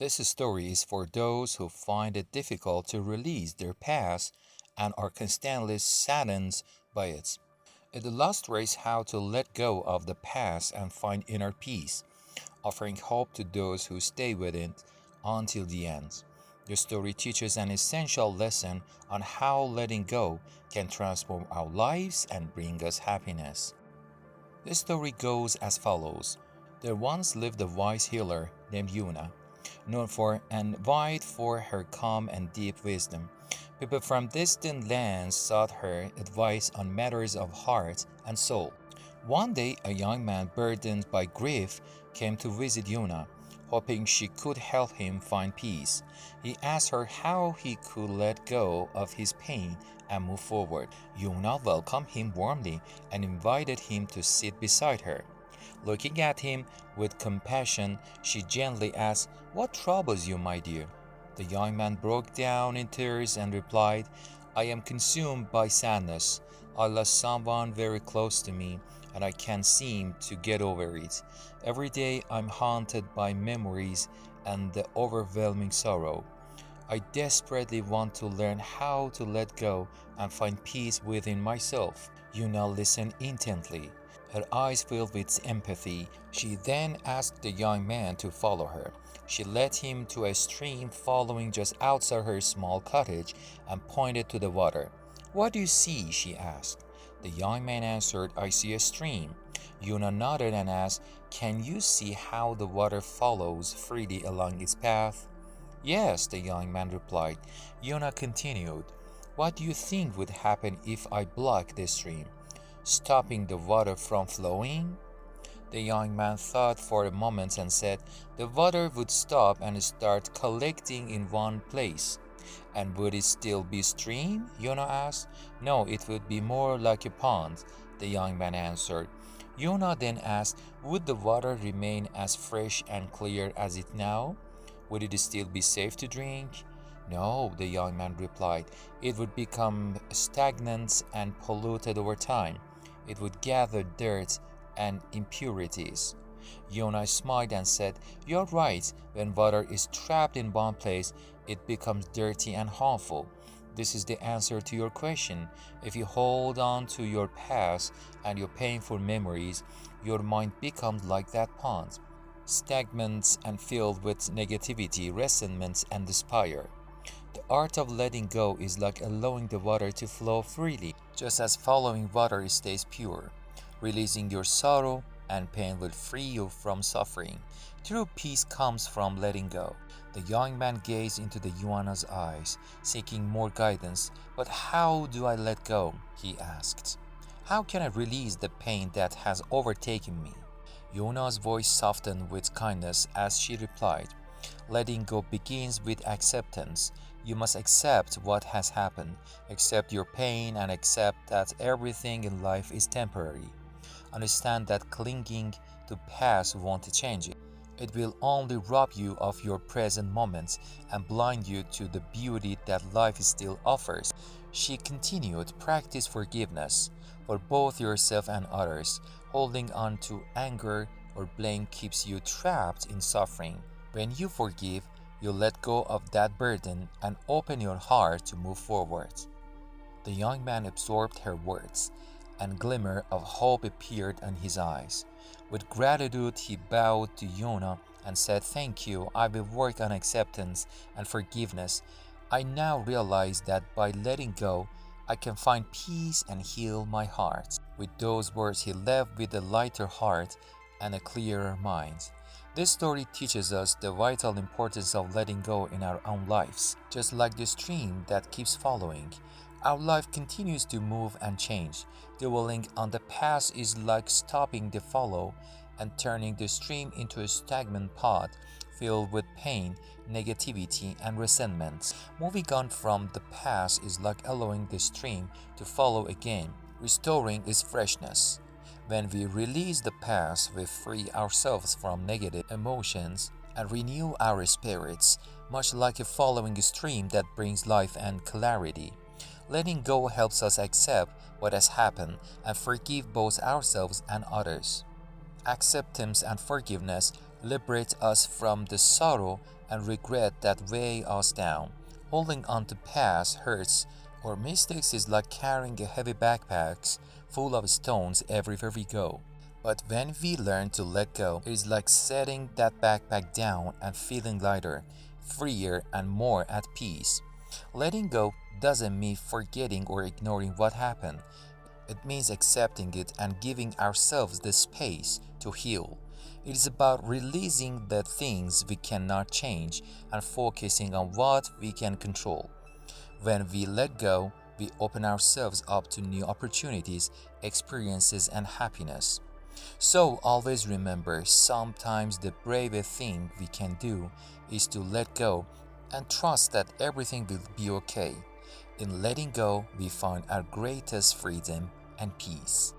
This story is for those who find it difficult to release their past and are constantly saddened by it. It illustrates how to let go of the past and find inner peace, offering hope to those who stay with it until the end. The story teaches an essential lesson on how letting go can transform our lives and bring us happiness. This story goes as follows. There once lived a wise healer named Yuna, known for and wide for her calm and deep wisdom. People from distant lands sought her advice on matters of heart and soul. One day, a young man burdened by grief came to visit Yuna, hoping she could help him find peace. He asked her how he could let go of his pain and move forward. Yuna welcomed him warmly and invited him to sit beside her. Looking at him with compassion, she gently asked, "What troubles you, my dear?" The young man broke down in tears and replied, "I am consumed by sadness. I lost someone very close to me, and I can't seem to get over it. Every day I'm haunted by memories and the overwhelming sorrow. I desperately want to learn how to let go and find peace within myself." Yuna listened intently, her eyes filled with empathy. She then asked the young man to follow her. She led him to a stream following just outside her small cottage and pointed to the water. "What do you see?" she asked. The young man answered, "I see a stream." Yuna nodded and asked, "Can you see how the water follows freely along its path?" "Yes," the young man replied. Yuna continued, "What do you think would happen if I block the stream, stopping the water from flowing?" The young man thought for a moment and said, "The water would stop and start collecting in one place." "And would it still be stream?" Yuna asked. "No, it would be more like a pond," the young man answered. Yuna then asked, "Would the water remain as fresh and clear as it now? Would it still be safe to drink?" "No," the young man replied. "It would become stagnant and polluted over time. It would gather dirt and impurities." Yona smiled and said, "You're right. When water is trapped in one place, it becomes dirty and harmful. This is the answer to your question. If you hold on to your past and your painful memories, your mind becomes like that pond, stagnant and filled with negativity, resentment, and despair. The art of letting go is like allowing the water to flow freely, just as following water stays pure. Releasing your sorrow and pain will free you from suffering. True peace comes from letting go." The young man gazed into the Yuana's eyes, seeking more guidance. "But how do I let go?" he asked. "How can I release the pain that has overtaken me?" Yuna's voice softened with kindness as she replied, "Letting go begins with acceptance. You must accept what has happened, accept your pain, and accept that everything in life is temporary. Understand that clinging to past won't change it. It will only rob you of your present moments and blind you to the beauty that life still offers." She continued, "Practice forgiveness for both yourself and others. Holding on to anger or blame keeps you trapped in suffering. When you forgive, you let go of that burden and open your heart to move forward." The young man absorbed her words, and a glimmer of hope appeared in his eyes. With gratitude, he bowed to Yona and said, "Thank you. I will work on acceptance and forgiveness. I now realize that by letting go, I can find peace and heal my heart." With those words, he left with a lighter heart and a clearer mind. This story teaches us the vital importance of letting go in our own lives. Just like the stream that keeps following, our life continues to move and change. Dwelling on the past is like stopping the flow and turning the stream into a stagnant pond filled with pain, negativity, and resentment. Moving on from the past is like allowing the stream to follow again, restoring its freshness. When we release the past, we free ourselves from negative emotions and renew our spirits, much like a following stream that brings life and clarity. Letting go helps us accept what has happened and forgive both ourselves and others. Acceptance and forgiveness liberate us from the sorrow and regret that weigh us down. Holding on to past hurts or mistakes is like carrying a heavy backpack full of stones everywhere we go. But when we learn to let go, it is like setting that backpack down and feeling lighter, freer, and more at peace. Letting go doesn't mean forgetting or ignoring what happened. It means accepting it and giving ourselves the space to heal. It is about releasing the things we cannot change and focusing on what we can control. When we let go, we open ourselves up to new opportunities, experiences, and happiness. So always remember, sometimes the bravest thing we can do is to let go and trust that everything will be okay. In letting go, we find our greatest freedom and peace.